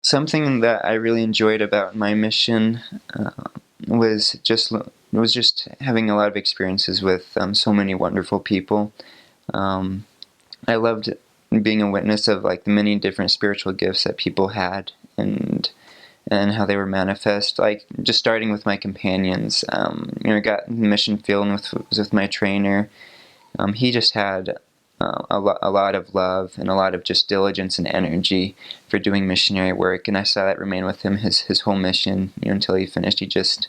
something that I really enjoyed about my mission was just having a lot of experiences with so many wonderful people. Um, I loved being a witness of like the many different spiritual gifts that people had, and how they were manifest. Like just starting with my companions, I got in the mission field and was with my trainer. He just had a lot of love and a lot of just diligence and energy for doing missionary work, and I saw that remain with him his whole mission, until he finished. He just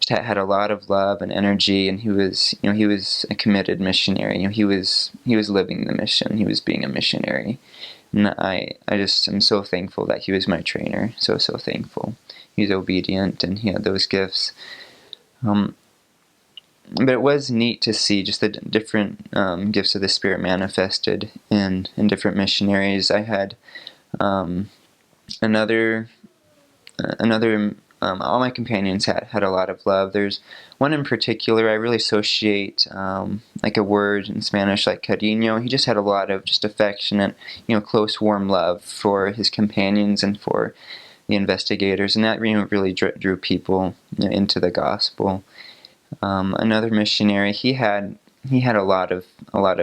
had a lot of love and energy, and he was a committed missionary. He was living the mission. He was being a missionary, and I just am so thankful that he was my trainer. So thankful. He was obedient, and he had those gifts. But it was neat to see just the different gifts of the Spirit manifested in different missionaries. I had another all my companions had a lot of love. There's one in particular I really associate like a word in Spanish, like cariño. He just had a lot of just affectionate, close, warm love for his companions and for the investigators, and that really drew people into the gospel. Another missionary, he had a lot of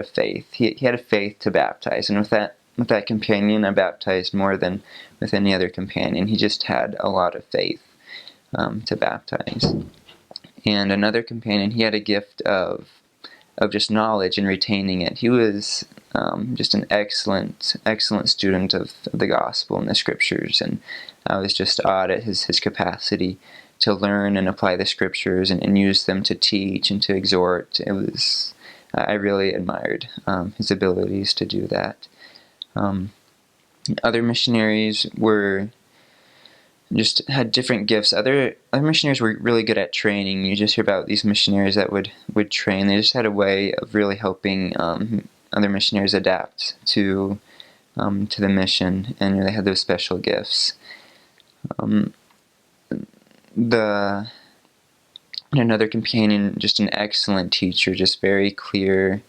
faith. He had a faith to baptize, and with that companion, I baptized more than with any other companion. He just had a lot of faith to baptize. And another companion, he had a gift of just knowledge and retaining it. He was just an excellent student of the gospel and the scriptures, and I was just awed at his capacity to learn and apply the scriptures and use them to teach and to exhort. I really admired his abilities to do that. Other missionaries just had different gifts. Other missionaries were really good at training. You just hear about these missionaries that would train. They just had a way of really helping other missionaries adapt to the mission, and they had those special gifts. Another companion, just an excellent teacher, just very clear,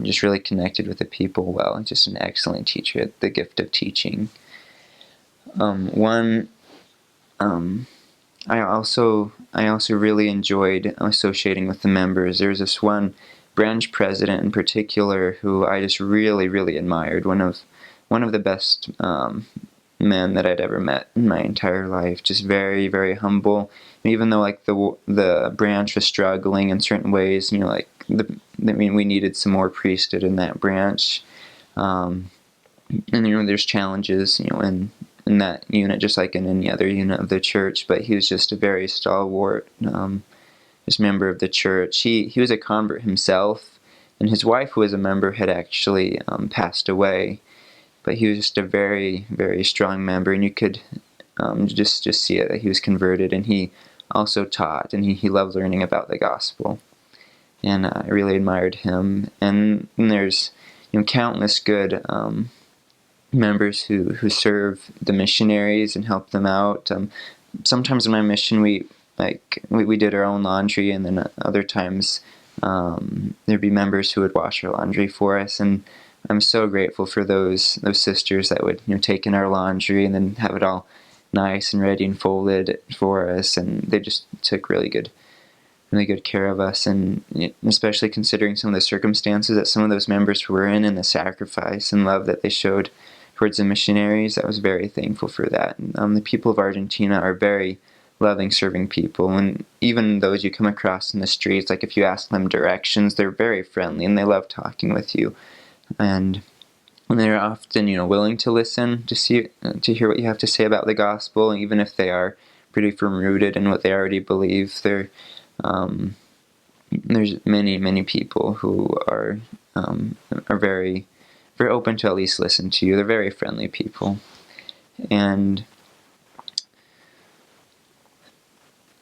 just really connected with the people well. Just an excellent teacher, had the gift of teaching. I also really enjoyed associating with the members. There was this one branch president in particular who I just really admired. One of the best men that I'd ever met in my entire life. Just very humble. Even though like the branch was struggling in certain ways, we needed some more priesthood in that branch, and there's challenges in that unit, just like in any other unit of the church. But he was just a very stalwart, just member of the church. He was a convert himself, and his wife, who was a member, had actually passed away. But he was just a very strong member, and you could just see it that he was converted, and he also taught, and he loved learning about the gospel, and I really admired him. And there's countless good members who serve the missionaries and help them out. Sometimes in my mission we did our own laundry, and then other times there'd be members who would wash our laundry for us, and I'm so grateful for those sisters that would take in our laundry and then have it all nice and ready and folded for us, and they just took really good care of us, and especially considering some of the circumstances that some of those members were in, and the sacrifice and love that they showed towards the missionaries. I was very thankful for that. And the people of Argentina are very loving, serving people, and even those you come across in the streets, like if you ask them directions, they're very friendly and they love talking with you. And they're often, willing to listen, to hear what you have to say about the gospel, even if they are pretty firm rooted in what they already believe. There's many people who are very open to at least listen to you. They're very friendly people, and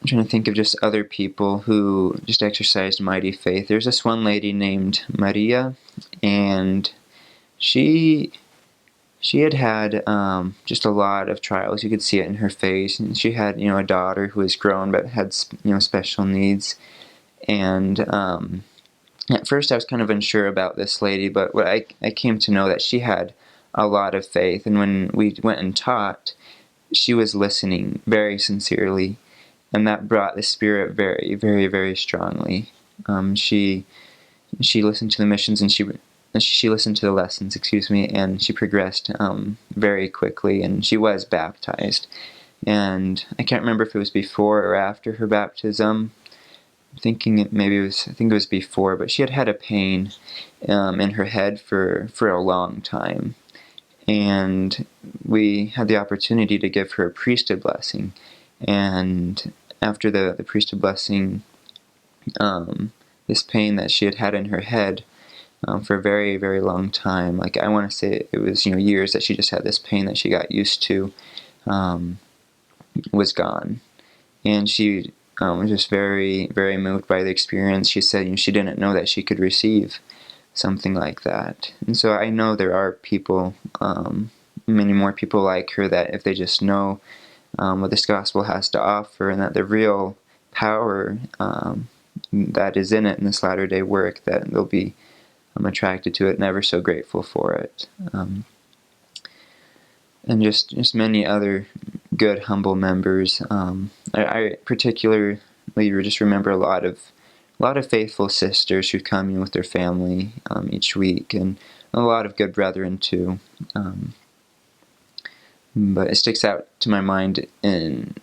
I'm trying to think of just other people who just exercised mighty faith. There's this one lady named Maria, and she had just a lot of trials. You could see it in her face. And she had a daughter who was grown but had special needs. And at first I was kind of unsure about this lady, but I came to know that she had a lot of faith. And when we went and taught, she was listening very sincerely, and that brought the Spirit very, very, very strongly. She listened to the missions, and she listened to the lessons, excuse me, and she progressed very quickly, and she was baptized. And I can't remember if it was before or after her baptism. I think it was before, but she had had a pain in her head for a long time, and we had the opportunity to give her a priesthood blessing. And after the priesthood blessing, this pain that she had had in her head for a very, very long time, like I want to say it was years that she just had this pain that she got used to, was gone. And she was just very, very moved by the experience. She said she didn't know that she could receive something like that. And so I know there are people, many more people like her, that if they just know what this gospel has to offer, and that the real power that is in it in this latter-day work, that they'll be attracted to it and ever so grateful for it. And just many other good, humble members. I particularly just remember a lot of faithful sisters who come in with their family each week, and a lot of good brethren too. But it sticks out to my mind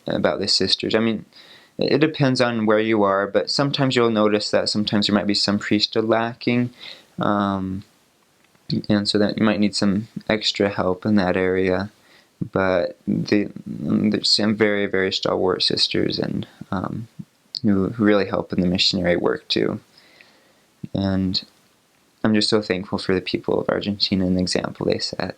about the sisters. I mean, it depends on where you are, but sometimes you'll notice that sometimes there might be some priesthood lacking, and so that you might need some extra help in that area. But there's some very, very stalwart sisters, and who really help in the missionary work too. And I'm just so thankful for the people of Argentina and the example they set.